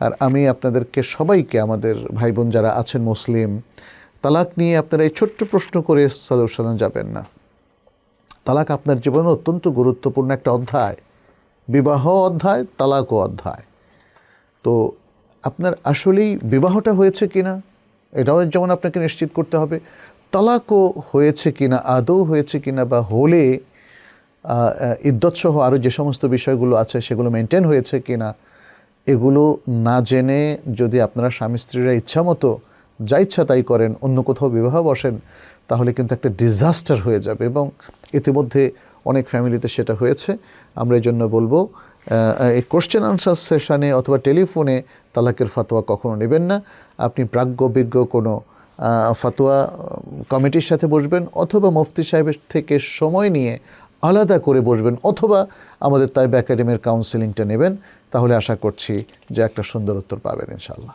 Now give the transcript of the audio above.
আর আমি আপনাদেরকে সবাইকে, আমাদের ভাই বোন যারা আছেন মুসলিম, তালাক নিয়ে আপনারা এই ছোট্ট প্রশ্ন করে সলিউশনে যাবেন না। তালাক আপনার জীবনে অত্যন্ত গুরুত্বপূর্ণ একটা অধ্যায়, বিবাহ অধ্যায়, তালাকও অধ্যায়। তো আপনার আসলেই বিবাহটা হয়েছে কিনা এটাও যেমন আপনাকে নিশ্চিত করতে হবে, তালাকও হয়েছে কিনা, আদৌ হয়েছে কিনা, বা হলে ইদ্যৎসহ আরও যে সমস্ত বিষয়গুলো আছে সেগুলো মেনটেন হয়েছে কিনা, এগুলো না জেনে যদি আপনারা স্বামী স্ত্রীরা ইচ্ছা মতো যা ইচ্ছা তাই করেন, অন্য কোথাও বিবাহ বসেন, তাহলে কিন্তু একটা ডিজাস্টার হয়ে যাবে। এবং ইতিমধ্যে অনেক ফ্যামিলিতে সেটা হয়েছে। আমরা এই জন্য বলবো, এই কোশ্চেন আনসার সেশনে অথবা টেলিফোনে তালাকের ফতোয়া কখনো নেবেন না। আপনি প্রাজ্ঞবিজ্ঞ কোনো ফতোয়া কমিটির সাথে বসবেন, অথবা মুফতি সাহেবের থেকে সময় নিয়ে আলাদা করে বসবেন, অথবা আমাদের তাইবা একাডেমির কাউন্সেলিংটা নেবেন। তাহলে আশা করছি যে একটা সুন্দর উত্তর পাবেন ইনশাআল্লাহ।